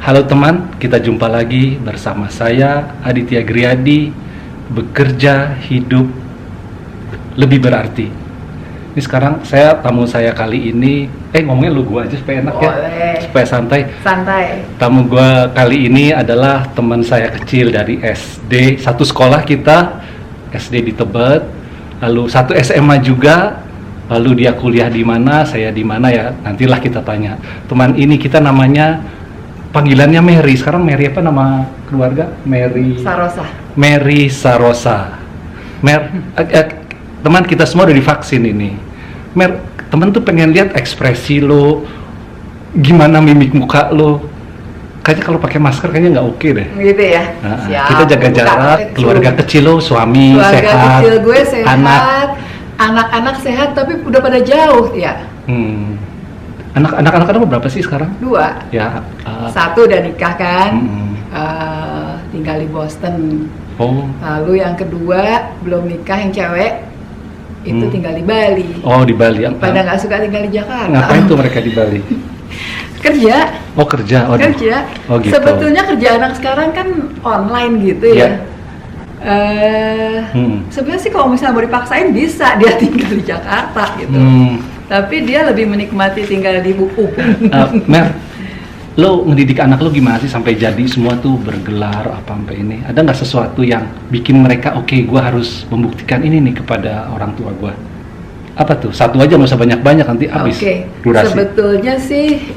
Halo teman, kita jumpa lagi bersama saya Aditya Griyadi. Bekerja hidup lebih berarti. Ini sekarang tamu saya kali ini, ngomongnya lu gua aja supaya enak. Boleh. Ya, supaya santai. Santai. Tamu gua kali ini adalah teman saya kecil dari SD, satu sekolah kita, SD di Tebet, lalu satu SMA juga. Lalu dia kuliah di mana, saya di mana ya, nantilah kita tanya. Teman ini kita namanya, panggilannya Mary. Sekarang Mary apa nama keluarga? Sarosa. Mary Sarosa. Teman kita semua udah divaksin ini. Teman tuh pengen lihat ekspresi lo, gimana mimik muka lo. Kayaknya kalau pakai masker kayaknya nggak oke deh. Gitu ya. Siap. Kita jaga jarak. Keluarga kecil lo, suami keluarga sehat. Keluarga kecil gue sehat. Anak-anak sehat tapi udah pada jauh ya. Anak-anak kamu berapa sih sekarang? 2. Ya. Satu udah nikah kan. Tinggal di Boston. Oh. Lalu yang kedua belum nikah, yang cewek itu tinggal di Bali. Oh, di Bali. Pada nggak suka tinggal di Jakarta. Ngapain tuh mereka di Bali? Kerja. Oh, kerja. Oh, kerja. Oh, gitu. Sebetulnya kerja anak sekarang kan online gitu ya. Sebenarnya sih kalau misalnya mau dipaksain bisa dia tinggal di Jakarta gitu. Tapi dia lebih menikmati tinggal di buku. Mer, lo ngedidik anak lo gimana sih sampai jadi semua tuh bergelar apa sampai ini? Ada nggak sesuatu yang bikin mereka oke, gue harus membuktikan ini nih kepada orang tua gue? Apa tuh? Satu aja, nggak usah banyak-banyak, nanti habis durasi. Sebetulnya sih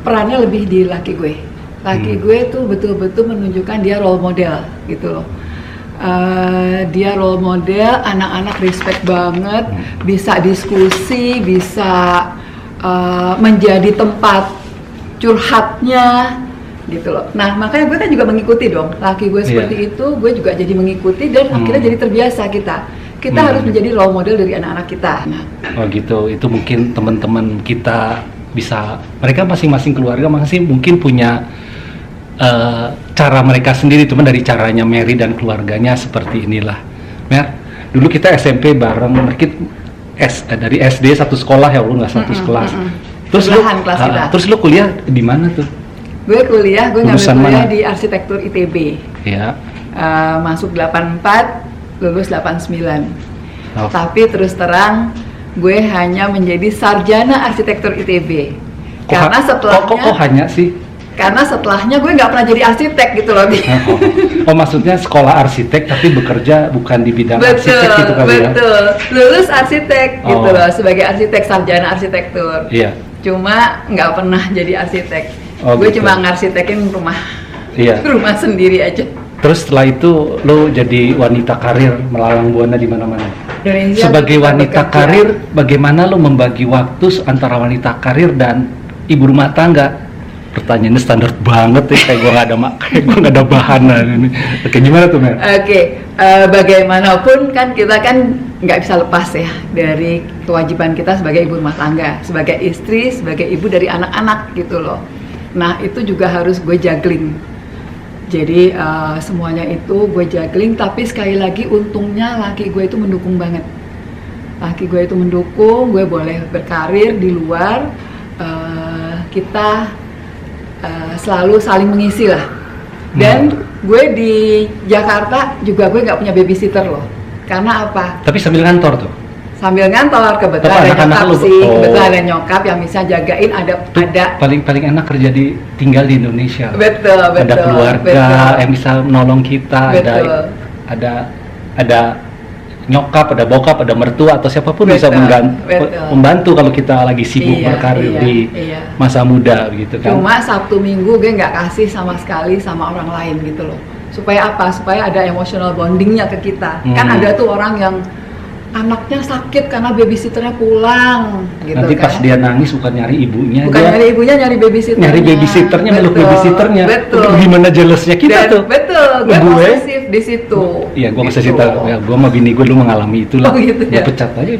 perannya lebih di laki gue. Laki gue tuh betul-betul menunjukkan dia role model gitu loh. Dia role model, anak-anak respect banget, bisa diskusi, bisa menjadi tempat curhatnya gitu loh. Nah makanya gue kan juga mengikuti dong. Laki gue seperti itu, gue juga jadi mengikuti dan akhirnya jadi terbiasa kita harus menjadi role model dari anak-anak kita. Oh gitu, itu mungkin teman-teman kita bisa, mereka masing-masing keluarga masing mungkin punya cara mereka sendiri, cuma dari caranya Mary dan keluarganya seperti inilah. Mer, dulu kita SMP bareng, dari SD satu sekolah ya, lu nggak satu kelas. Terus lu kuliah di mana tuh? Gue ngambil kuliah mana? di arsitektur ITB. Ya. Masuk 84, lulus 89. Oh. Tapi terus terang, gue hanya menjadi sarjana arsitektur ITB. Karena setelahnya. Kok hanya sih? Karena setelahnya gue nggak pernah jadi arsitek gitu loh. Oh, maksudnya sekolah arsitek tapi bekerja bukan di bidang arsitek gitu kali ya? Betul, lulus arsitek gitu loh, sebagai arsitek, sarjana arsitektur. Iya. Cuma nggak pernah jadi arsitek. Gue gitu. cuma ngarsitekin rumah, iya. Rumah sendiri aja. Terus setelah itu lo jadi wanita karir melalang buana di mana-mana. Sebagai wanita karir, bagaimana lo membagi waktu antara wanita karir dan ibu rumah tangga? Pertanyaannya standar banget ya, kayak gue nggak ada bahanan ini. Oke, gimana tuh Mer? Bagaimanapun kan kita kan nggak bisa lepas ya dari kewajiban kita sebagai ibu rumah tangga, sebagai istri, sebagai ibu dari anak-anak gitu loh. Nah itu juga harus gue juggling. Jadi semuanya itu gue juggling, tapi sekali lagi untungnya laki gue itu mendukung banget. Laki gue itu mendukung, gue boleh berkarir di luar, kita selalu saling mengisi lah. Dan gue di Jakarta juga gue nggak punya babysitter loh. Karena apa? Tapi sambil ngantor tuh? Sambil ngantor, kebetulan ada nyokap sih. Kebetulan ada nyokap yang bisa jagain, ada. Paling enak kerja tinggal di Indonesia. Betul. Ada keluarga yang bisa menolong kita. Betul. Ada nyokap, ada bokap, ada mertua atau siapapun bisa membantu kalau kita lagi sibuk berkarir di masa muda gitu kan. Cuma Sabtu Minggu gue nggak kasih sama sekali sama orang lain gitu loh. Supaya apa? Supaya ada emotional bondingnya ke kita. Kan ada tuh orang yang anaknya sakit karena babysitternya pulang gitu. Nanti pas dia nangis bukan nyari ibunya, nyari ibunya, nyari babysitternya. Nyari babysitternya, meluk babysitternya. Betul. Gimana jealousnya kita tuh? Betul. Gue posesif di situ. Iya, gue posesif. Ya, gue sama bini gue dulu mengalami itulah. Oh gitu ya. Gue pecat aja.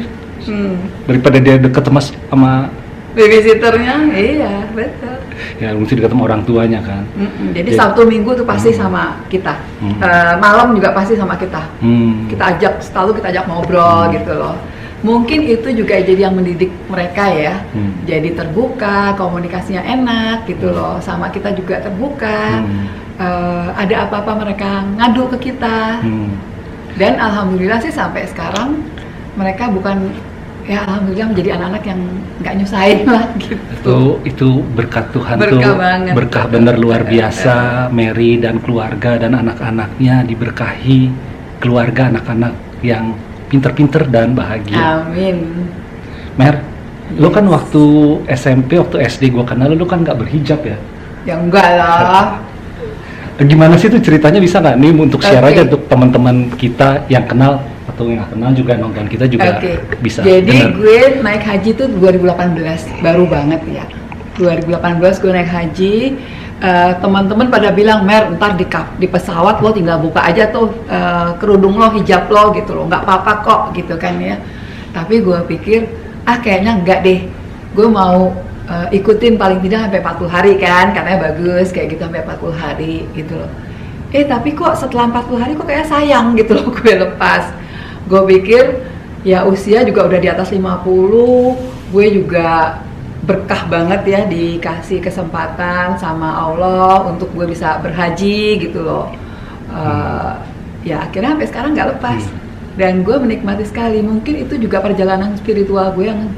Daripada dia deket sama babysitternya, iya betul. Ya mesti dekat sama orang tuanya kan. Jadi Sabtu Minggu tuh pasti sama kita. Malam juga pasti sama kita. Kita ajak ngobrol gitu loh. Mungkin itu juga jadi yang mendidik mereka ya. Jadi terbuka, komunikasinya enak gitu loh. Sama kita juga terbuka. Ada apa-apa mereka ngadu ke kita. Dan alhamdulillah sih sampai sekarang mereka bukan, ya alhamdulillah menjadi anak-anak yang nggak nyusahin lah gitu. Itu berkat Tuhan, berkah banget. Berkah bener luar biasa. Mary dan keluarga dan anak-anaknya diberkahi, keluarga anak-anak yang pinter-pinter dan bahagia. Amin. Mer, lu kan waktu SMP, waktu SD gua kenal lu kan nggak berhijab ya? Ya enggak lah. Gimana sih itu ceritanya, bisa nggak nih untuk share Okay. aja untuk teman-teman kita yang kenal atau yang nggak kenal juga nonton kita juga bisa. Jadi denger. gue naik haji tuh 2018, baru banget ya. 2018 gue naik haji. Teman-teman pada bilang, Mer, ntar di pesawat lo tinggal buka aja tuh kerudung lo, hijab lo gitu loh, nggak apa-apa kok gitu kan ya. Tapi gue pikir, kayaknya enggak deh. Gue mau ikutin paling tidak sampai 40 hari kan, katanya bagus kayak gitu sampai 40 hari gitu loh. Tapi kok setelah 40 hari kok kayak sayang gitu loh gue lepas. Gue pikir ya usia juga udah di atas 50, gue juga berkah banget ya dikasih kesempatan sama Allah untuk gue bisa berhaji gitu loh. Ya akhirnya sampai sekarang nggak lepas. Dan gue menikmati sekali. Mungkin itu juga perjalanan spiritual gue yang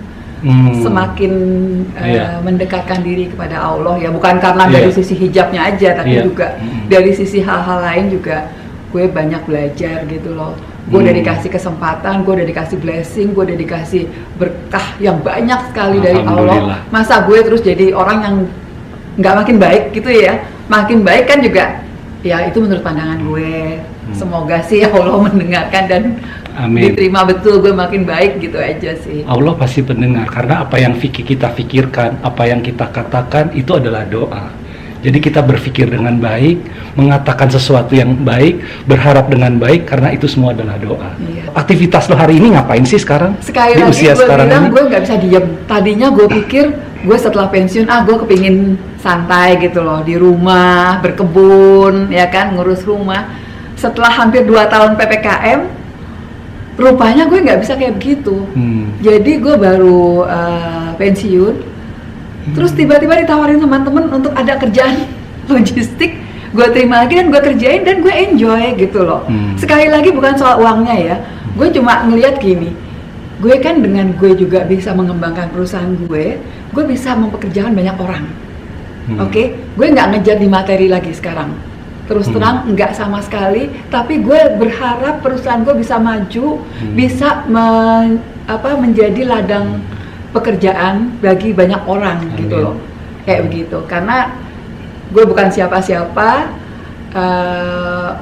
semakin mendekatkan diri kepada Allah ya, bukan karena dari sisi hijabnya aja, tapi juga dari sisi hal-hal lain juga gue banyak belajar gitu loh. Gue udah dikasih kesempatan, gue udah dikasih blessing, gue udah dikasih berkah yang banyak sekali dari Allah. Masa gue terus jadi orang yang nggak makin baik gitu ya? Makin baik kan juga ya, itu menurut pandangan gue. Semoga sih Allah mendengarkan dan diterima betul, gue makin baik gitu aja sih. Allah pasti mendengar, karena apa yang kita pikirkan, apa yang kita katakan itu adalah doa. Jadi kita berpikir dengan baik, mengatakan sesuatu yang baik, berharap dengan baik, karena itu semua adalah doa. Aktivitas lo hari ini ngapain sih sekarang? Sekali di lagi usia gue sekarang bilang ini? Gue nggak bisa diem. Tadinya gue pikir gue setelah pensiun, gue kepingin santai gitu loh, di rumah, berkebun, ya kan, ngurus rumah. Setelah hampir 2 tahun PPKM, rupanya gue nggak bisa kayak begitu. Jadi gue baru pensiun, terus tiba-tiba ditawarin sama temen untuk ada kerjaan logistik, gue terima lagi dan gue kerjain dan gue enjoy gitu loh. Sekali lagi bukan soal uangnya ya, gue cuma ngelihat gini, gue kan dengan gue juga bisa mengembangkan perusahaan gue bisa mempekerjakan banyak orang. Oke? Gue nggak ngejar di materi lagi sekarang. Terus terang enggak sama sekali, tapi gue berharap perusahaan gue bisa maju, bisa menjadi ladang pekerjaan bagi banyak orang. Gitu loh, kayak begitu. Karena gue bukan siapa-siapa,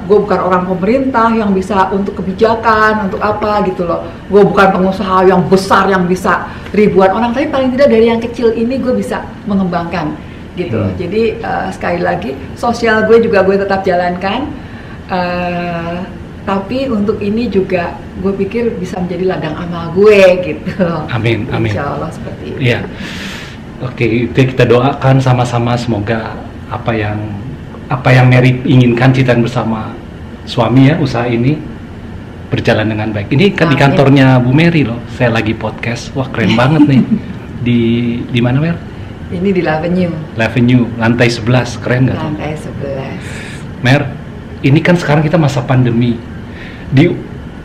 gue bukan orang pemerintah yang bisa untuk kebijakan, untuk apa gitu loh. Gue bukan pengusaha yang besar yang bisa ribuan orang, tapi paling tidak dari yang kecil ini gue bisa mengembangkan. Gitu loh. Jadi sekali lagi sosial gue juga gue tetap jalankan, tapi untuk ini juga gue pikir bisa menjadi ladang amal gue gitu. Amin. Insya Allah seperti itu. Iya. Oke, itu kita doakan sama-sama, semoga apa yang Mary inginkan, cita bersama suami ya, usaha ini berjalan dengan baik. Ini kan di kantornya Bu Mary loh, saya lagi podcast. Wah, keren banget nih. Di mana, Mer? Ini di L'Avenue, lantai 11, keren nggak tuh? Lantai 11. Mer, ini kan sekarang kita masa pandemi. Di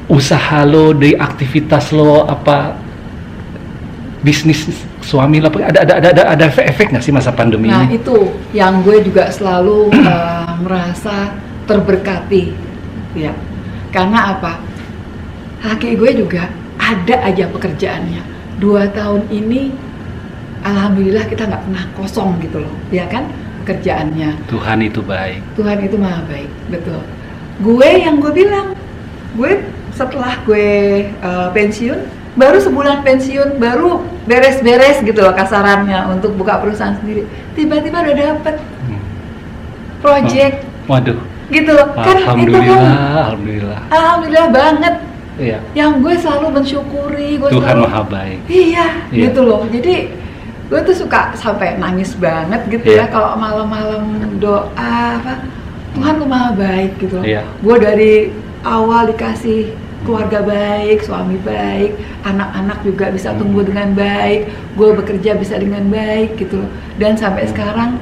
usaha lo, di aktivitas lo, apa bisnis suami lo, ada efek nggak sih masa pandemi ini? Nah itu yang gue juga selalu merasa terberkati, ya. Karena apa? Laki gue juga ada aja pekerjaannya. 2 tahun ini alhamdulillah kita nggak pernah kosong gitu loh, ya kan, pekerjaannya. Tuhan itu baik. Tuhan itu maha baik, betul. Gue yang gue bilang, gue setelah gue pensiun, baru sebulan pensiun, baru beres-beres gitu loh kasarannya untuk buka perusahaan sendiri. Tiba-tiba udah dapet project. Waduh. Gitu loh. Alhamdulillah banget. Iya. Yang gue selalu mensyukuri, Tuhan maha baik. Iya, gitu loh. Jadi gue tuh suka sampai nangis banget gitu ya kalau malam-malam doa Tuhan lu maha baik gitu loh. Gue dari awal dikasih keluarga baik, suami baik, anak-anak juga bisa tumbuh dengan baik, gue bekerja bisa dengan baik gitu loh. Dan sampai sekarang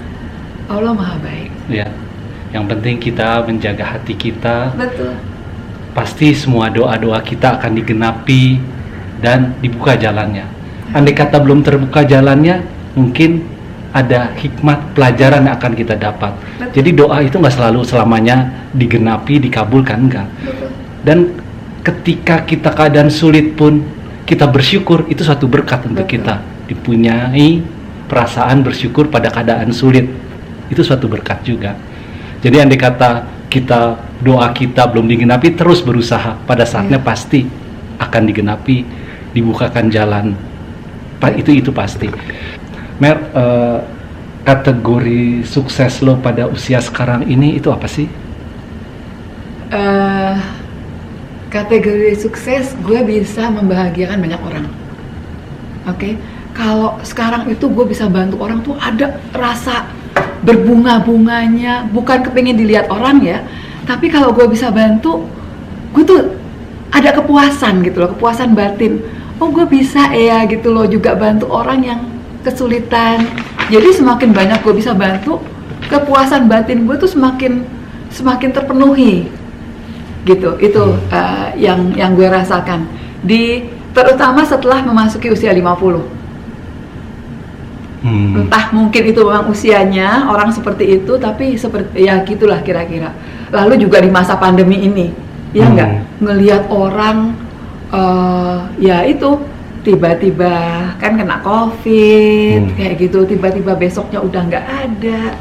Allah maha baik. Ya, yang penting kita menjaga hati kita. Betul. Pasti semua doa-doa kita akan digenapi dan dibuka jalannya. Andai kata belum terbuka jalannya, mungkin ada hikmat pelajaran yang akan kita dapat. Betul. Jadi doa itu nggak selalu selamanya digenapi, dikabulkan, enggak. Betul. Dan ketika kita keadaan sulit pun kita bersyukur, itu suatu berkat untuk Betul. kita. Dipunyai perasaan bersyukur pada keadaan sulit, itu suatu berkat juga. Jadi andai kata kita doa kita belum digenapi, terus berusaha, pada saatnya pasti akan digenapi, dibukakan jalan. Itu pasti. Mer, kategori sukses lo pada usia sekarang ini itu apa sih? Kategori sukses gue bisa membahagiakan banyak orang. Oke. Kalau sekarang itu gue bisa bantu orang tuh ada rasa berbunga-bunganya, bukan kepingin dilihat orang ya, tapi kalau gue bisa bantu, gue tuh ada kepuasan gitu loh, kepuasan batin. Oh gue bisa ya gitu loh, juga bantu orang yang kesulitan. Jadi semakin banyak gue bisa bantu, kepuasan batin gue tuh semakin terpenuhi gitu. Itu yang gue rasakan terutama setelah memasuki usia 50. Entah mungkin itu memang usianya orang seperti itu, tapi seperti ya gitulah kira-kira. Lalu juga di masa pandemi ini, ya nggak, ngelihat orang ya itu tiba-tiba kan kena COVID kayak gitu, tiba-tiba besoknya udah nggak ada.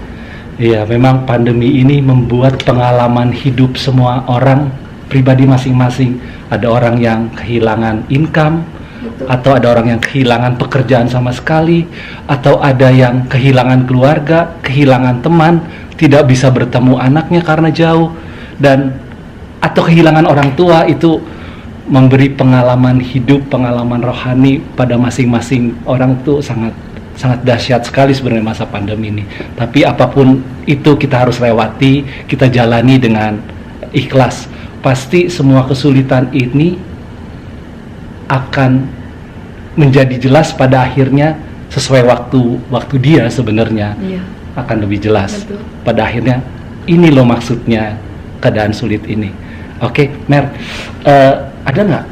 Iya, memang pandemi ini membuat pengalaman hidup semua orang pribadi masing-masing. Ada orang yang kehilangan income, betul, atau ada orang yang kehilangan pekerjaan sama sekali, atau ada yang kehilangan keluarga, kehilangan teman, tidak bisa bertemu anaknya karena jauh, dan atau kehilangan orang tua. Itu memberi pengalaman hidup, pengalaman rohani pada masing-masing orang. Itu sangat dahsyat sekali sebenarnya masa pandemi ini. Tapi apapun itu kita harus lewati, kita jalani dengan ikhlas. Pasti semua kesulitan ini akan menjadi jelas pada akhirnya sesuai waktu dia sebenarnya. Iya, akan lebih jelas. Betul. Pada akhirnya ini loh maksudnya keadaan sulit ini. Oke, Mer, ada nggak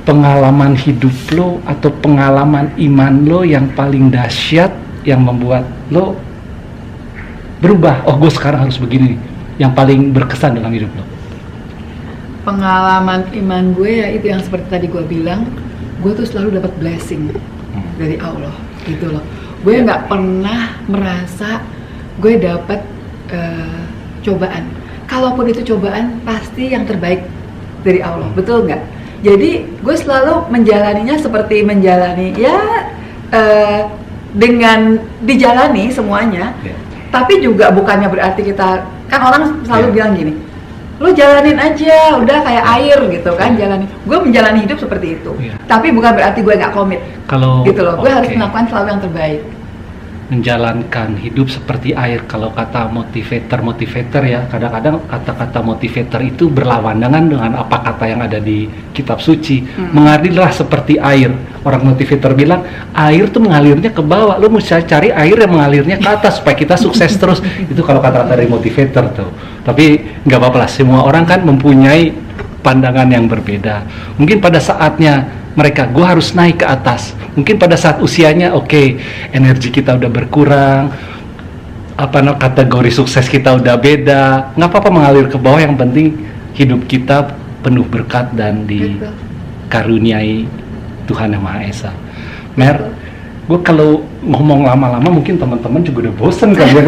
pengalaman hidup lo atau pengalaman iman lo yang paling dahsyat yang membuat lo berubah? Oh, gue sekarang harus begini nih, yang paling berkesan dalam hidup lo. Pengalaman iman gue ya itu yang seperti tadi gue bilang, gue tuh selalu dapat blessing dari Allah gitu loh. Gue nggak pernah merasa gue dapat cobaan. Kalaupun itu cobaan, pasti yang terbaik dari Allah, betul nggak? Jadi gue selalu menjalaninya seperti menjalani ya dengan dijalani semuanya. Tapi juga bukannya berarti kita, kan orang selalu bilang gini, lo jalanin aja, udah kayak air gitu kan, jalanin. Gue menjalani hidup seperti itu, tapi bukan berarti gue nggak komit. Kalau gitu loh, gue harus melakukan selalu yang terbaik. Menjalankan hidup seperti air, kalau kata motivator ya, kadang-kadang kata-kata motivator itu berlawanan dengan apa kata yang ada di kitab suci. Mengalirlah seperti air. Orang motivator bilang air tuh mengalirnya ke bawah, lo mesti cari air yang mengalirnya ke atas supaya kita sukses terus. Itu kalau kata-kata dari motivator tuh. Tapi nggak apa-apa lah, semua orang kan mempunyai pandangan yang berbeda. Mungkin pada saatnya mereka, gue harus naik ke atas. Mungkin pada saat usianya, energi kita udah berkurang, kategori sukses kita udah beda. Nggak apa-apa mengalir ke bawah, yang penting hidup kita penuh berkat dan dikaruniai Tuhan Yang Maha Esa. Mer, gue kalau ngomong lama-lama mungkin teman-teman juga udah bosen kan ya.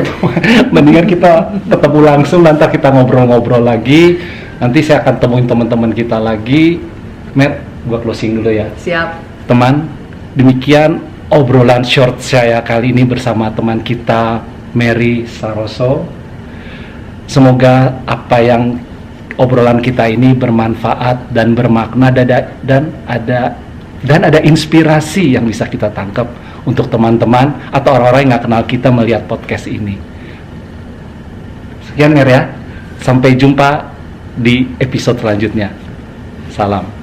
Mendingan kita ketemu langsung, nanti kita ngobrol-ngobrol lagi. Nanti saya akan temuin teman-teman kita lagi. Mer, gua closing dulu ya. Siap. Teman, demikian obrolan short saya kali ini bersama teman kita Mary Saroso. Semoga apa yang obrolan kita ini bermanfaat dan bermakna, dan ada inspirasi yang bisa kita tangkap untuk teman-teman atau orang-orang yang nggak kenal kita melihat podcast ini. Sekian Mer ya. Sampai jumpa di episode selanjutnya. Salam.